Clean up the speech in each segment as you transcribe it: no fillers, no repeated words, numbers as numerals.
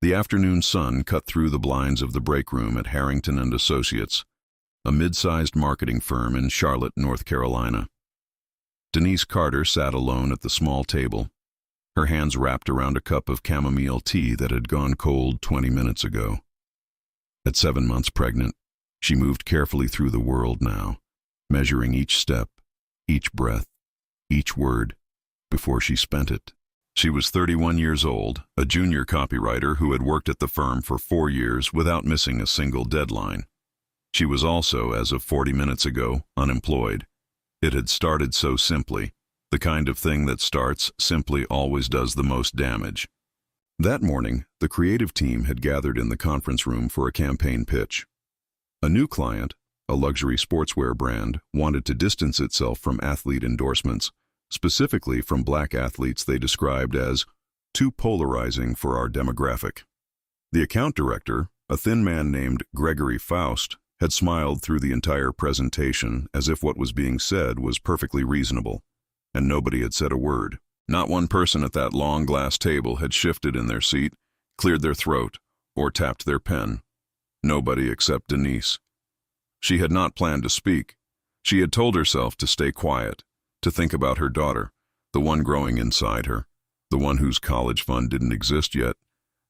The afternoon sun cut through the blinds of the break room at Harrington and Associates, a mid-sized marketing firm in Charlotte, North Carolina. Denise Carter sat alone at the small table, her hands wrapped around a cup of chamomile tea that had gone cold 20 minutes ago. At 7 months pregnant, she moved carefully through the world now, measuring each step, each breath, each word, before she spent it. She was 31 years old, a junior copywriter who had worked at the firm for 4 years without missing a single deadline. She was also, as of 40 minutes ago, unemployed. It had started so simply. The kind of thing that starts simply always does the most damage. That morning, the creative team had gathered in the conference room for a campaign pitch. A new client, a luxury sportswear brand, wanted to distance itself from athlete endorsements, specifically from black athletes they described as too polarizing for our demographic. The account director, a thin man named Gregory Faust, had smiled through the entire presentation as if what was being said was perfectly reasonable, and nobody had said a word. Not one person at that long glass table had shifted in their seat, cleared their throat, or tapped their pen. Nobody except Denise. She had not planned to speak. She had told herself to stay quiet, to think about her daughter, the one growing inside her, the one whose college fund didn't exist yet,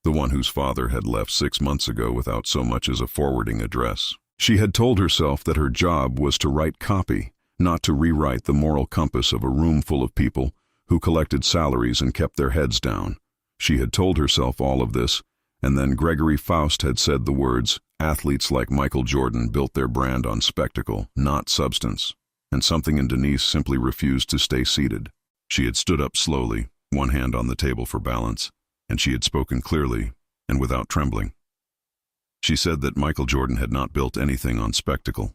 the one whose father had left 6 months ago without so much as a forwarding address. She had told herself that her job was to write copy, not to rewrite the moral compass of a room full of people who collected salaries and kept their heads down. She had told herself all of this, and then Gregory Faust had said the words, "Athletes like Michael Jordan built their brand on spectacle, not substance," and something in Denise simply refused to stay seated. She had stood up slowly, one hand on the table for balance, and she had spoken clearly and without trembling. She said that Michael Jordan had not built anything on spectacle.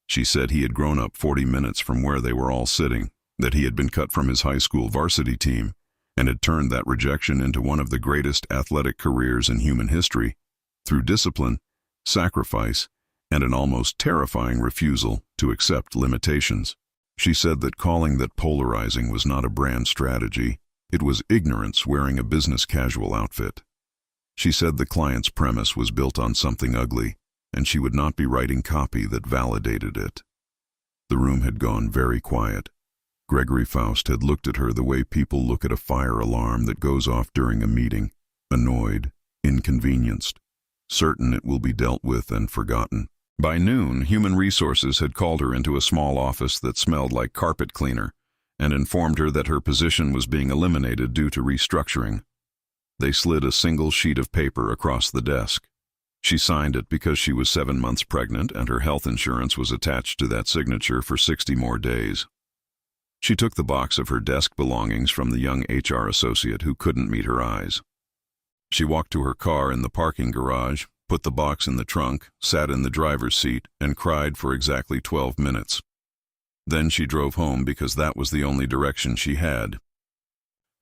She said he had grown up 40 minutes from where they were all sitting, that he had been cut from his high school varsity team, and had turned that rejection into one of the greatest athletic careers in human history, through discipline, sacrifice, and an almost terrifying refusal to accept limitations. She said that calling that polarizing was not a brand strategy, it was ignorance wearing a business casual outfit. She said the client's premise was built on something ugly, and she would not be writing copy that validated it. The room had gone very quiet. Gregory Faust had looked at her the way people look at a fire alarm that goes off during a meeting, annoyed, inconvenienced, certain it will be dealt with and forgotten. By noon, Human Resources had called her into a small office that smelled like carpet cleaner and informed her that her position was being eliminated due to restructuring. They slid a single sheet of paper across the desk. She signed it because she was 7 months pregnant and her health insurance was attached to that signature for 60 more days. She took the box of her desk belongings from the young HR associate who couldn't meet her eyes. She walked to her car in the parking garage, put the box in the trunk, sat in the driver's seat, and cried for exactly 12 minutes. Then she drove home because that was the only direction she had.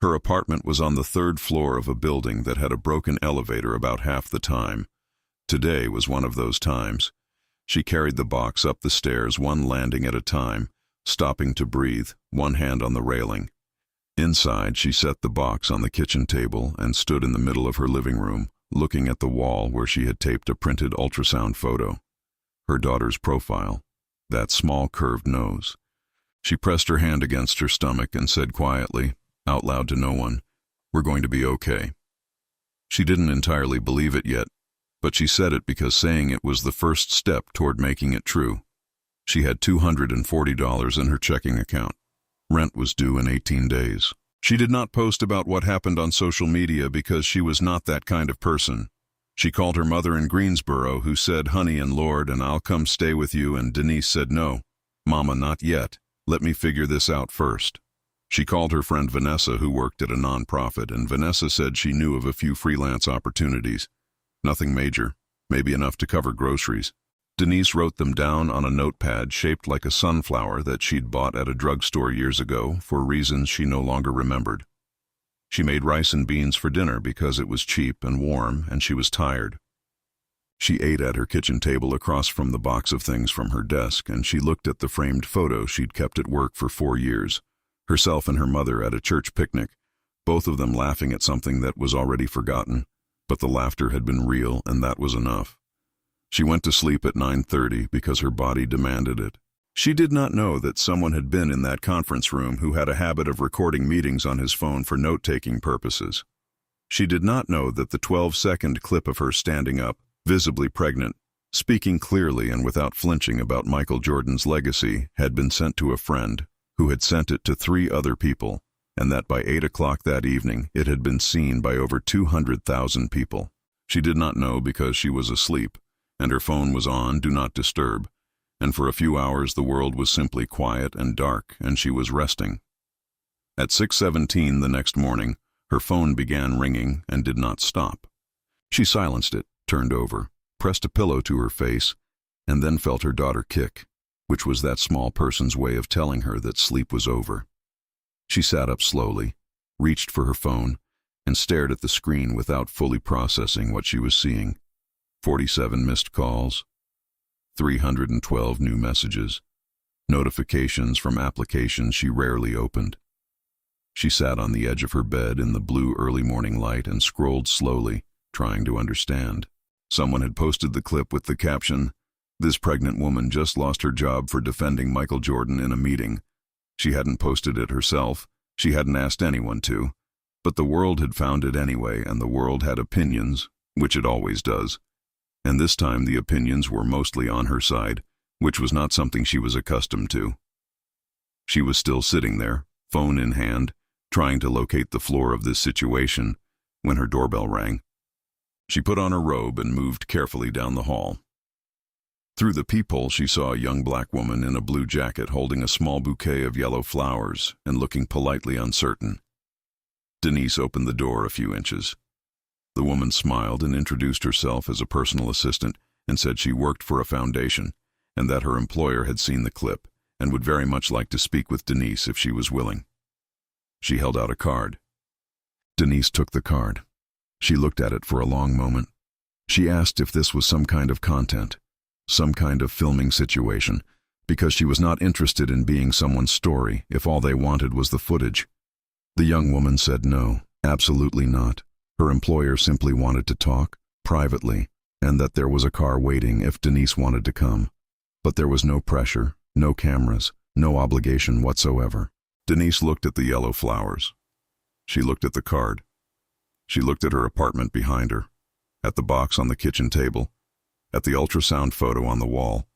Her apartment was on the 3rd floor of a building that had a broken elevator about half the time. Today was one of those times. She carried the box up the stairs, one landing at a time, stopping to breathe, one hand on the railing. Inside, she set the box on the kitchen table and stood in the middle of her living room, looking at the wall where she had taped a printed ultrasound photo. Her daughter's profile, that small curved nose. She pressed her hand against her stomach and said quietly, out loud to no one, "We're going to be okay." She didn't entirely believe it yet, but she said it because saying it was the first step toward making it true. She had $240 in her checking account. Rent was due in 18 days. She did not post about what happened on social media because she was not that kind of person. She called her mother in Greensboro, who said, "Honey and Lord, and I'll come stay with you," and Denise said, "No, Mama, not yet. Let me figure this out first." She called her friend Vanessa, who worked at a nonprofit, and Vanessa said she knew of a few freelance opportunities. Nothing major, maybe enough to cover groceries. Denise wrote them down on a notepad shaped like a sunflower that she'd bought at a drugstore years ago for reasons she no longer remembered. She made rice and beans for dinner because it was cheap and warm and she was tired. She ate at her kitchen table across from the box of things from her desk, and she looked at the framed photo she'd kept at work for 4 years, herself and her mother at a church picnic, both of them laughing at something that was already forgotten, But the laughter had been real, and that was enough. She went to sleep at 9:30 because her body demanded it. She did not know that someone had been in that conference room who had a habit of recording meetings on his phone for note-taking purposes. She did not know that the 12-second clip of her standing up, visibly pregnant, speaking clearly and without flinching about Michael Jordan's legacy, had been sent to a friend, who had sent it to 3 other people, and that by 8 o'clock that evening it had been seen by over 200,000 people. She did not know because she was asleep, and her phone was on Do Not Disturb, and for a few hours the world was simply quiet and dark, and she was resting. At 6:17 the next morning, her phone began ringing and did not stop. She silenced it, turned over, pressed a pillow to her face, and then felt her daughter kick, which was that small person's way of telling her that sleep was over. She sat up slowly, reached for her phone, and stared at the screen without fully processing what she was seeing. 47 missed calls, 312 new messages, notifications from applications she rarely opened. She sat on the edge of her bed in the blue early morning light and scrolled slowly, trying to understand. Someone had posted the clip with the caption, "This pregnant woman just lost her job for defending Michael Jordan in a meeting." She hadn't posted it herself, she hadn't asked anyone to, but the world had found it anyway, and the world had opinions, which it always does. And this time the opinions were mostly on her side, which was not something she was accustomed to. She was still sitting there, phone in hand, trying to locate the floor of this situation, when her doorbell rang. She put on her robe and moved carefully down the hall. Through the peephole she saw a young black woman in a blue jacket holding a small bouquet of yellow flowers and looking politely uncertain. Denise opened the door a few inches. The woman smiled and introduced herself as a personal assistant and said she worked for a foundation and that her employer had seen the clip and would very much like to speak with Denise if she was willing. She held out a card. Denise took the card. She looked at it for a long moment. She asked if this was some kind of content, some kind of filming situation, because she was not interested in being someone's story if all they wanted was the footage. The young woman said no, absolutely not. Her employer simply wanted to talk, privately, and that there was a car waiting if Denise wanted to come. But there was no pressure, no cameras, no obligation whatsoever. Denise looked at the yellow flowers. She looked at the card. She looked at her apartment behind her, at the box on the kitchen table, at the ultrasound photo on the wall.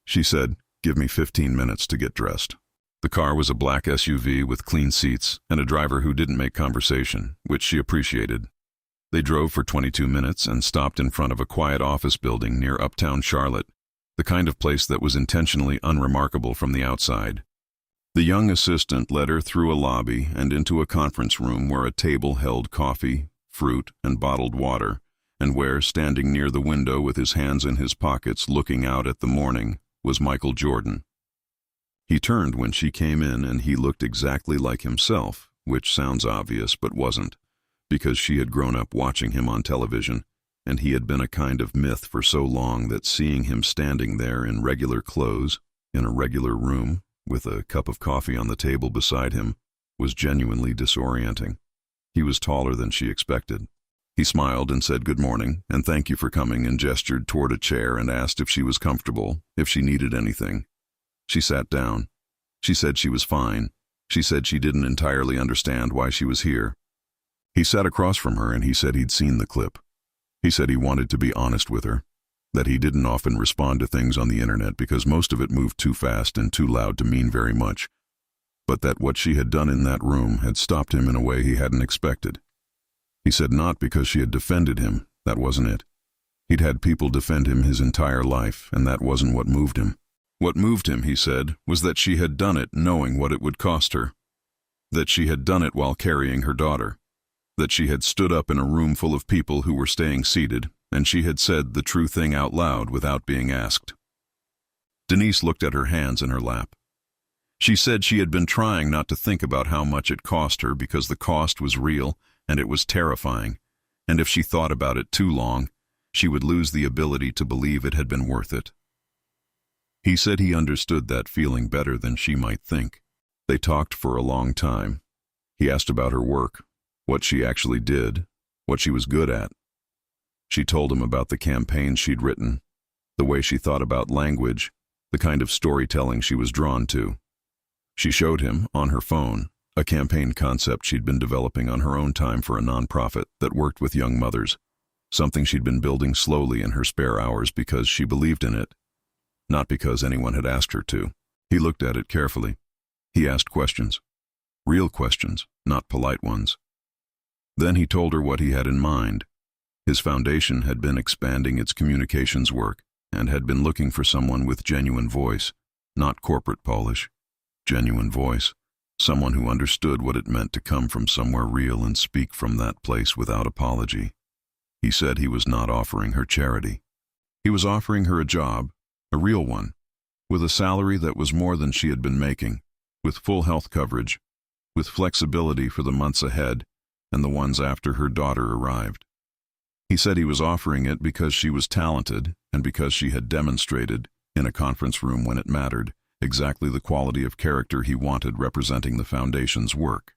She said, "Give me 15 minutes to get dressed." The car was a black SUV with clean seats and a driver who didn't make conversation, which she appreciated. They drove for 22 minutes and stopped in front of a quiet office building near uptown Charlotte, the kind of place that was intentionally unremarkable from the outside. The young assistant led her through a lobby and into a conference room where a table held coffee, fruit, and bottled water, and where, standing near the window with his hands in his pockets looking out at the morning, was Michael Jordan. He turned when she came in and he looked exactly like himself, which sounds obvious but wasn't, because she had grown up watching him on television, and he had been a kind of myth for so long that seeing him standing there in regular clothes, in a regular room, with a cup of coffee on the table beside him, was genuinely disorienting. He was taller than she expected. He smiled and said good morning, and thank you for coming, and gestured toward a chair and asked if she was comfortable, if she needed anything. She sat down. She said she was fine. She said she didn't entirely understand why she was here. He sat across from her and he said he'd seen the clip. He said he wanted to be honest with her, that he didn't often respond to things on the internet because most of it moved too fast and too loud to mean very much, but that what she had done in that room had stopped him in a way he hadn't expected. He said not because she had defended him, that wasn't it. He'd had people defend him his entire life, and that wasn't what moved him. What moved him, he said, was that she had done it knowing what it would cost her, that she had done it while carrying her daughter, that she had stood up in a room full of people who were staying seated, and she had said the true thing out loud without being asked. Denise looked at her hands in her lap. She said she had been trying not to think about how much it cost her because the cost was real and it was terrifying, and if she thought about it too long, she would lose the ability to believe it had been worth it. He said he understood that feeling better than she might think. They talked for a long time. He asked about her work, what she actually did, what she was good at. She told him about the campaigns she'd written, the way she thought about language, the kind of storytelling she was drawn to. She showed him, on her phone, a campaign concept she'd been developing on her own time for a nonprofit that worked with young mothers, something she'd been building slowly in her spare hours because she believed in it, not because anyone had asked her to. He looked at it carefully. He asked questions. Real questions, not polite ones. Then he told her what he had in mind. His foundation had been expanding its communications work and had been looking for someone with genuine voice, not corporate polish. Genuine voice. Someone who understood what it meant to come from somewhere real and speak from that place without apology. He said he was not offering her charity. He was offering her a job, a real one, with a salary that was more than she had been making, with full health coverage, with flexibility for the months ahead and the ones after her daughter arrived. He said he was offering it because she was talented and because she had demonstrated, in a conference room when it mattered, exactly the quality of character he wanted representing the foundation's work.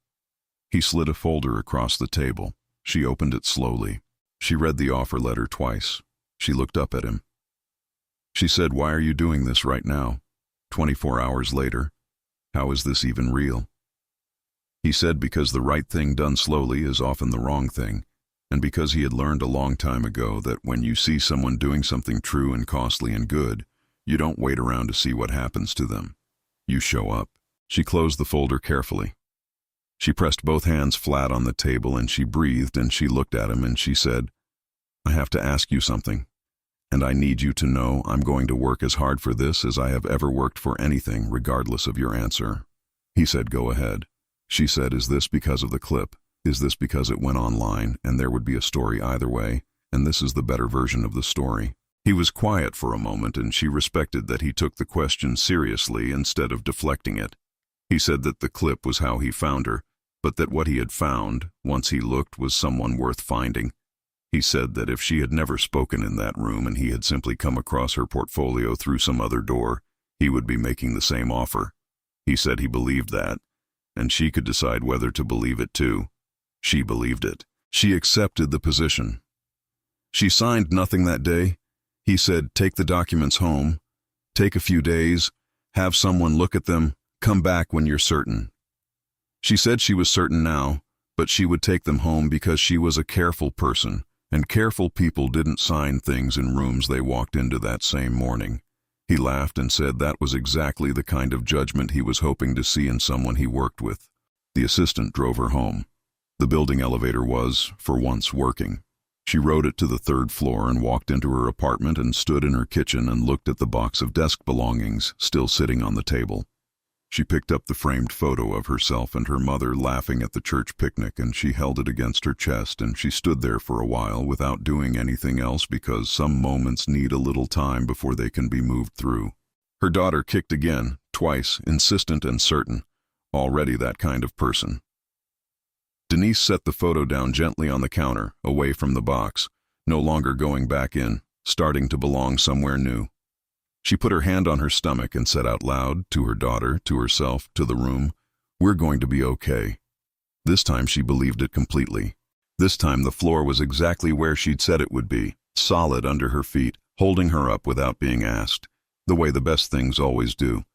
He slid a folder across the table. She opened it slowly. She read the offer letter twice. She looked up at him. She said, "Why are you doing this right now? 24 hours later? How is this even real?" He said because the right thing done slowly is often the wrong thing, and because he had learned a long time ago that when you see someone doing something true and costly and good, you don't wait around to see what happens to them. You show up. She closed the folder carefully. She pressed both hands flat on the table and she breathed and she looked at him and she said, "I have to ask you something, and I need you to know I'm going to work as hard for this as I have ever worked for anything, regardless of your answer." He said, "Go ahead." She said, "Is this because of the clip? Is this because it went online and there would be a story either way, and this is the better version of the story?" He was quiet for a moment and she respected that he took the question seriously instead of deflecting it. He said that the clip was how he found her, but that what he had found, once he looked, was someone worth finding. He said that if she had never spoken in that room and he had simply come across her portfolio through some other door, he would be making the same offer. He said he believed that, and she could decide whether to believe it too. She believed it. She accepted the position. She signed nothing that day. He said, "Take the documents home, take a few days, have someone look at them, come back when you're certain." She said she was certain now, but she would take them home because she was a careful person, and careful people didn't sign things in rooms they walked into that same morning. He laughed and said that was exactly the kind of judgment he was hoping to see in someone he worked with. The assistant drove her home. The building elevator was, for once, working. She rode it to the 3rd floor and walked into her apartment and stood in her kitchen and looked at the box of desk belongings still sitting on the table. She picked up the framed photo of herself and her mother laughing at the church picnic, and she held it against her chest, and she stood there for a while without doing anything else because some moments need a little time before they can be moved through. Her daughter kicked again, twice, insistent and certain, already that kind of person. Denise set the photo down gently on the counter, away from the box, no longer going back in, starting to belong somewhere new. She put her hand on her stomach and said out loud, to her daughter, to herself, to the room, "We're going to be okay." This time she believed it completely. This time the floor was exactly where she'd said it would be, solid under her feet, holding her up without being asked, the way the best things always do.